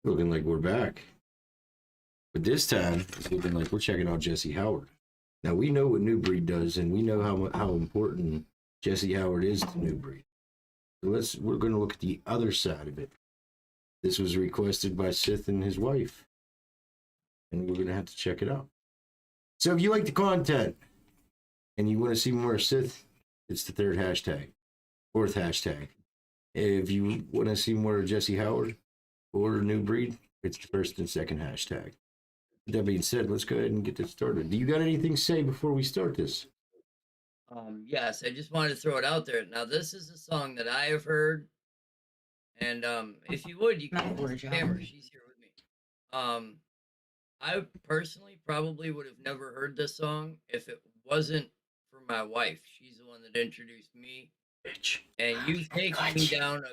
Looking like we're back. But this time, it's looking like we're checking out Jesse Howard. Now, we know what New Breed does, and we know how important Jesse Howard is to New Breed. So we're going to look at the other side of it. This was requested by Sith and his wife, and we're going to have to check it out. So if you like the content, and you want to see more Sith, it's the third hashtag. Fourth hashtag. If you want to see more of Jesse Howard or New Breed, it's the first and second hashtag. With that being said, let's go ahead and get this started. Do you got anything to say before we start this? Yes, I just wanted to throw it out there. Now, this is a song that I have heard, and if you would, you can hold the camera. She's here with me. I personally probably would have never heard this song if it wasn't for my wife. She's the one that introduced me, and you've taken me down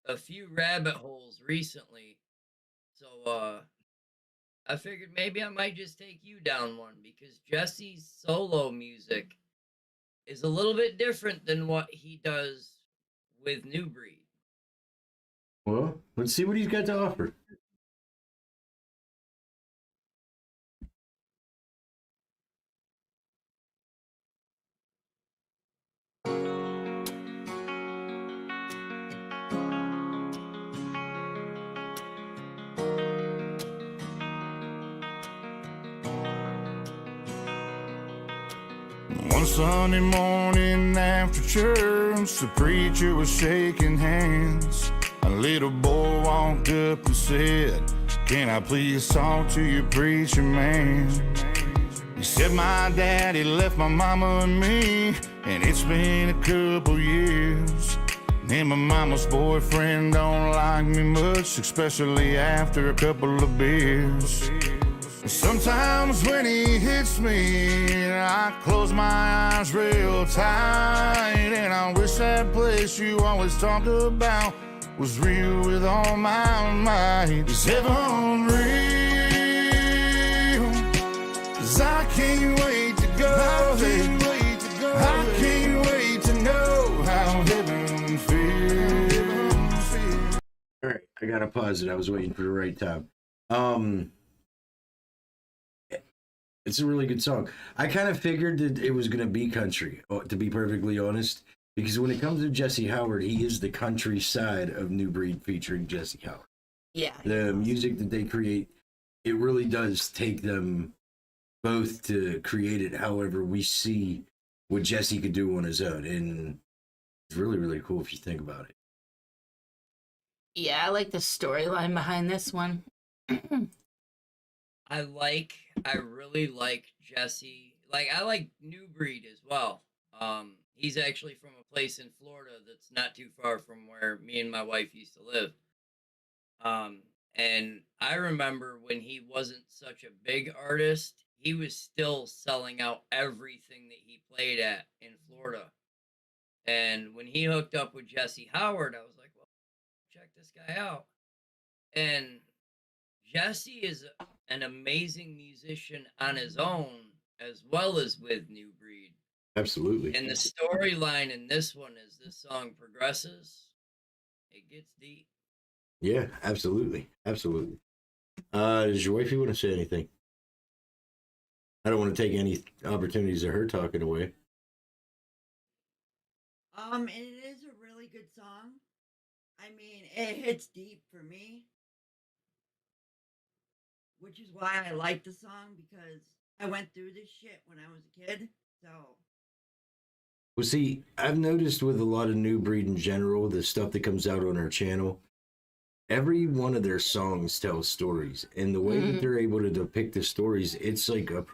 a few rabbit holes recently. So I figured maybe I might just take you down one, because Jesse's solo music is a little bit different than what he does with New Breed. Well, let's see what he's got to offer. One Sunday morning after church, the preacher was shaking hands. A little boy walked up and said, "Can I please talk to your preacher man?" He said, "My daddy left my mama and me, and it's been a couple years. And my mama's boyfriend don't like me much, especially after a couple of beers. Sometimes when he hits me, I close my eyes real tight, and I wish that place you always talked about was real with all my might. Is heaven real? 'Cause I can't wait to go. I can't wait to know how heaven feels. All right, I gotta pause it. I was waiting for the right time. It's a really good song. I kind of figured that it was going to be country, to be perfectly honest, because when it comes to Jesse Howard, he is the country side of New Breed featuring Jesse Howard. Yeah. The music that they create, it really does take them both to create it however we see what Jesse could do on his own. And it's really, really cool if you think about it. Yeah, I like the storyline behind this one. I really like Jesse. Like, I like New Breed as well. He's actually from a place in Florida that's not too far from where me and my wife used to live. And I remember when he wasn't such a big artist, he was still selling out everything that he played at in Florida. And when he hooked up with Jesse Howard, I was like, well, check this guy out. And Jesse is an amazing musician on his own, as well as with New Breed. Absolutely. And the storyline in this one, as this song progresses, it gets deep. Yeah, absolutely. Absolutely. Does your wifey want to say anything? I don't want to take any opportunities of her talking away. It is a really good song. I mean, it hits deep for me, which is why I like the song, because I went through this shit when I was a kid. So, Well, see, I've noticed with a lot of New Breed in general, the stuff that comes out on our channel, every one of their songs tells stories. And the way that they're able to depict the stories, it's like a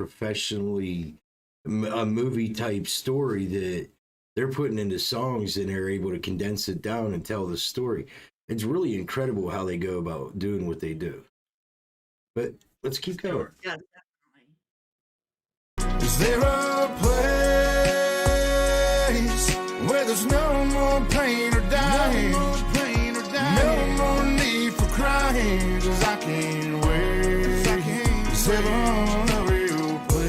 movie type story that they're putting into songs, and they're able to condense it down and tell the story. It's really incredible how they go about doing what they do. But let's keep going. yeah, definitely. Is there a place where there's no more pain or dying? No more need for crying, 'cause I can't wait. Is heaven a real place?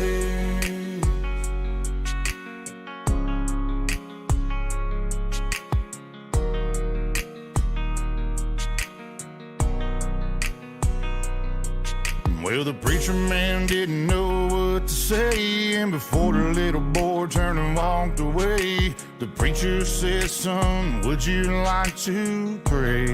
Well, the preacher man didn't know what to say, and before the little boy turned and walked away, the preacher said, "Son, would you like to pray?"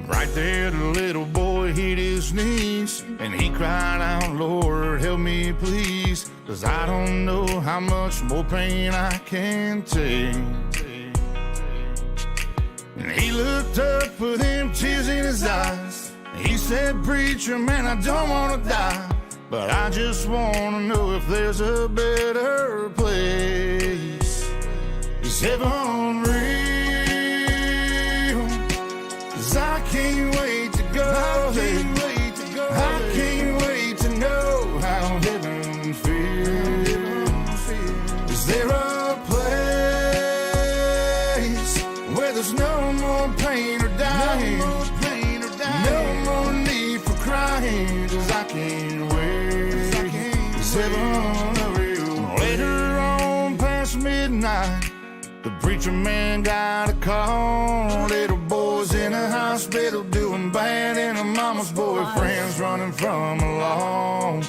Right there, the little boy hit his knees, and he cried out, "Lord, help me please, 'cause I don't know how much more pain I can take." And he looked up with them tears in his eyes. He said, "Preacher man, I don't want to die, but I just want to know if there's a better place. Is heaven real? 'Cause I can't wait to go. I can't wait to know how heaven feels. Is there a place where there's no more pain or dying? No more need for crying, 'cause I can't wait. Is heaven real? Later on, past midnight, the preacher man got a call. Little boy's in a hospital doing bad, and her mama's boyfriend's running from the law.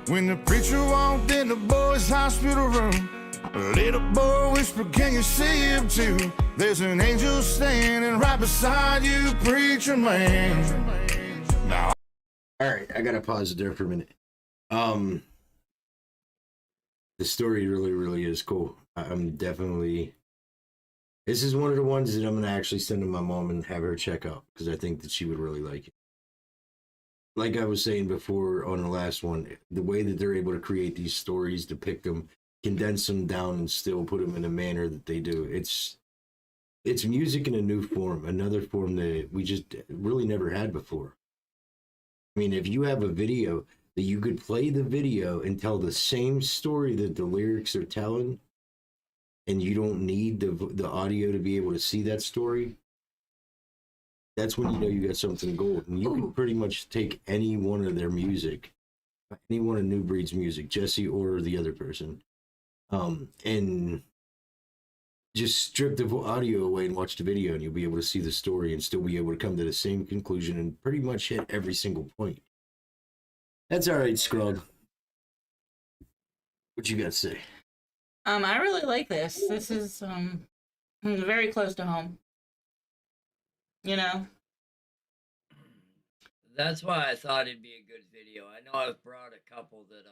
When the preacher walked in the boy's hospital room, a little boy whispered, "Can you see him too? There's an angel standing right beside you, preacher man." Now, All right, I gotta pause it there for a minute. The story really is cool. I'm definitely. This is one of the ones that I'm gonna actually send to my mom and have her check out, because I think that she would really like it. Like I was saying before on the last one, the way that they're able to create these stories, depict them, condense them down, and still put them in a manner that they do. It's music in a new form, another form that we just really never had before. I mean, if you have a video that you could play the video and tell the same story that the lyrics are telling, and you don't need the audio to be able to see that story, that's when you know you got something gold. And you can pretty much take any one of their music, any one of New Breed's music, Jesse or the other person, and just strip the audio away and watch the video, and you'll be able to see the story and still be able to come to the same conclusion and pretty much hit every single point. That's all right, Scrub. What you got to say? I really like this. This is very close to home. You know? That's why I thought it'd be a good video. I know I've brought a couple that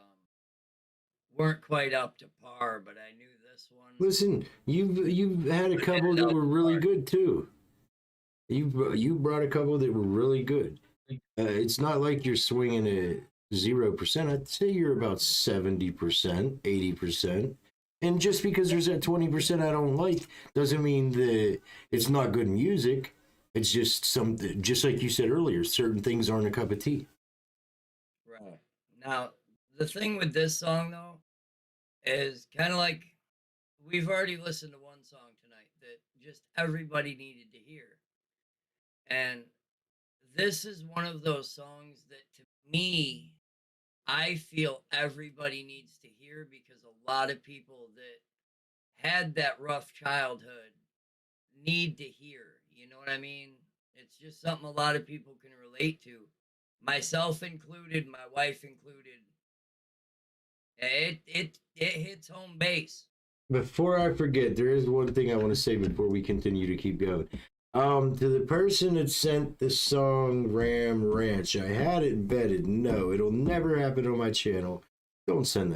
weren't quite up to par, but I knew this one. Listen, you've had a couple that were really good too. You brought a couple that were really good. It's not like you're swinging at 0%. I'd say you're about 70%, 80%. And just because there's that 20% I don't like doesn't mean that it's not good music. It's just something, just like you said earlier, certain things aren't a cup of tea. Right. Now, the thing with this song, though, is kind of like we've already listened to one song tonight that just everybody needed to hear. And this is one of those songs that, to me, I feel everybody needs to hear, because a lot of people that had that rough childhood need to hear. You know what I mean? It's just something a lot of people can relate to, myself included, my wife included. It hits home base. Before I forget, there is one thing I want to say before we continue to keep going. To the person that sent the song Ram Ranch, I had it vetted. No, it'll never happen on my channel. Don't send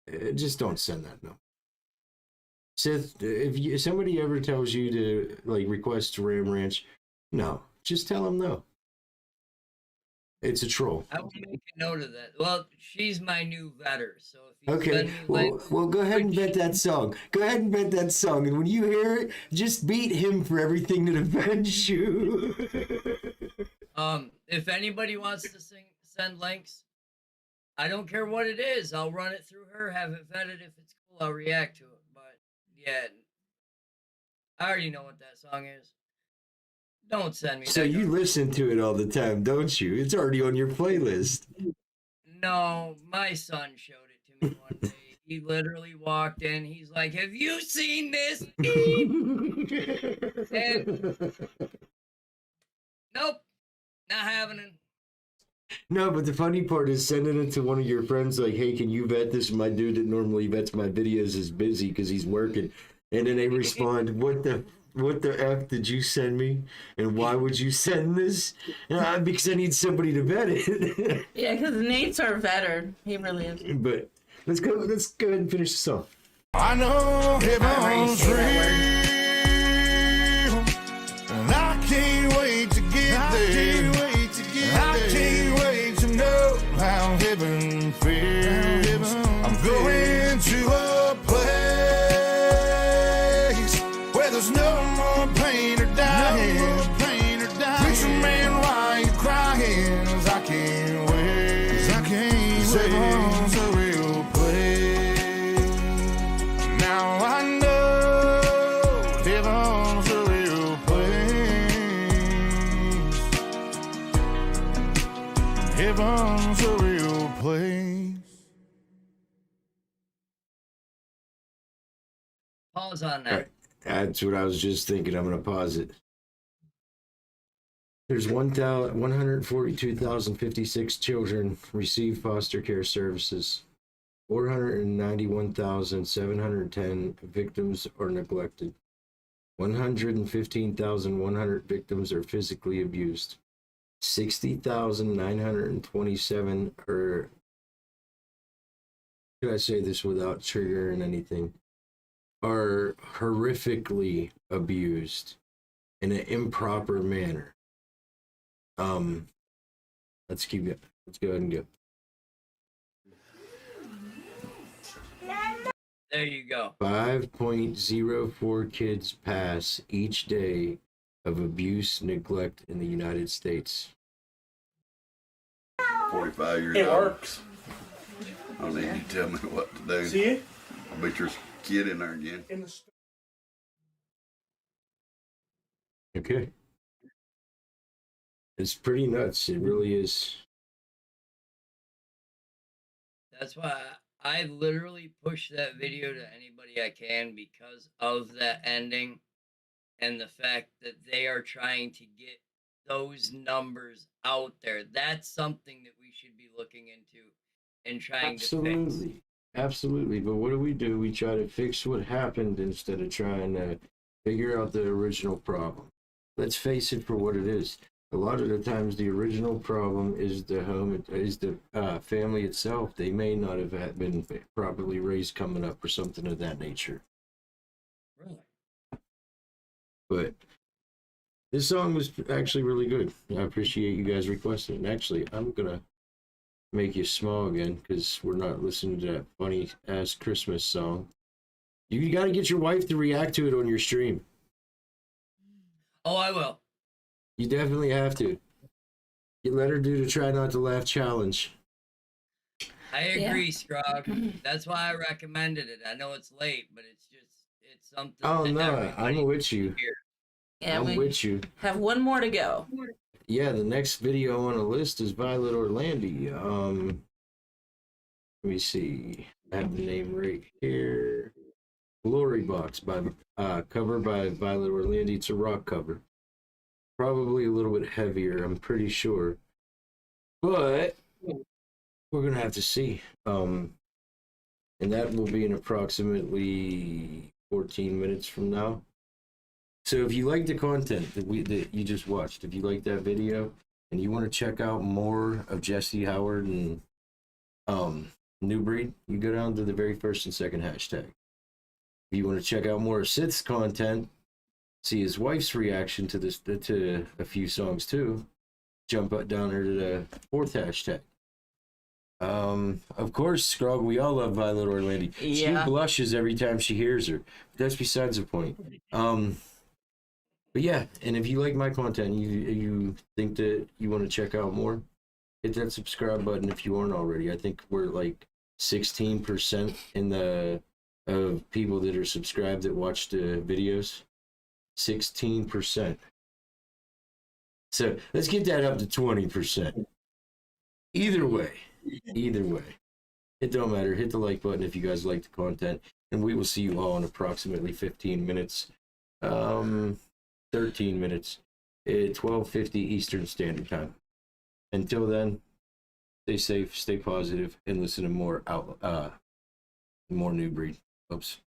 that. Just don't send that, no. Sith, if somebody ever tells you to request Ram Ranch, no, just tell them no. It's a troll. I will make a note of that. Well, she's my new vetter, so if you Okay, send me well, go ahead and vet that song. Go ahead and vet that song, and when you hear it, just beat him for everything that offends you. if anybody wants to send links, I don't care what it is. I'll run it through her, have it vetted. If it's cool, I'll react to it. But yeah, I already know what that song is. Don't send me. So you listen to it all the time, don't you? It's already on your playlist. No, my son showed it to me one day. He literally walked in. He's like, "Have you seen this?" And nope. Not happening. No, but the funny part is sending it to one of your friends like, hey, can you vet this? My dude that normally vets my videos is busy because he's working. And then they respond, what the F did you send me? And why would you send this? Because I need somebody to vet it. Yeah, because Nate's our vetter. He really is. But let's go ahead and finish the song. I know heaven's real, and I can't wait to get there. I can't wait to know how heaven feels. I'm going to a place where there's no more pain or dying. Preacher man, why you crying? 'Cause I can't wait. 'Cause heaven's a real place. Now I know heaven's a real place. Heaven's a real place. Pause on that. All right. That's what I was just thinking. I'm going to pause it. There's 142,056 children receive foster care services. 491,710 victims are neglected. 115,100 victims are physically abused. 60,927 are, could I say this without triggering anything, are horrifically abused in an improper manner. Let's keep it. Let's go ahead and go. There you go. 5.04 kids pass each day of abuse, neglect in the United States. 45 years It old. works. I don't need you to tell me what to do. See it? I bet there's a kid in there again. In the store. Okay. It's pretty nuts. It really is. That's why I literally push that video to anybody I can because of that ending and the fact that they are trying to get those numbers out there. That's something that we should be looking into and trying to fix. Absolutely. Absolutely. But what do? We try to fix what happened instead of trying to figure out the original problem. Let's face it for what it is. A lot of the times the original problem is the home, is the family itself. They may not have been properly raised coming up or something of that nature. Really? But this song was actually really good. I appreciate you guys requesting it. And actually, I'm going to make you small again because we're not listening to that funny ass Christmas song. You got to get your wife to react to it on your stream. Oh, I will. You definitely have to. You let her do the try not to laugh challenge. I agree, Scrog. That's why I recommended it. I know it's late, but it's something. Oh that no, everybody I'm with you. should hear. Yeah, I'm we with you. have one more to go. Yeah, the next video on the list is Violet Orlandi. Let me see. I have the name right here. Glory Box by cover by Violet Orlandi. It's a rock cover. Probably a little bit heavier, I'm pretty sure. But we're gonna have to see. And that will be in approximately 14 minutes from now. So if you like the content that you just watched, if you like that video and you want to check out more of Jesse Howard and New Breed, you go down to the very first and second hashtag. If you want to check out more of Sith's content, see his wife's reaction to this to a few songs too, jump down here to the fourth hashtag. Of course, Scrog, we all love Violet Orlandi. Yeah. She blushes every time she hears her. That's besides the point. But yeah, and if you like my content, you think that you want to check out more, hit that subscribe button if you aren't already. I think we're like 16% in the of people that are subscribed that watch the videos. 16%. So let's get that up to 20%. Either way, it don't matter. Hit the like button if you guys like the content, and we will see you all in approximately 15 minutes. 13 minutes at 12:50 Eastern Standard Time. Until then, stay safe, stay positive, and listen to more more New Breed. Oops.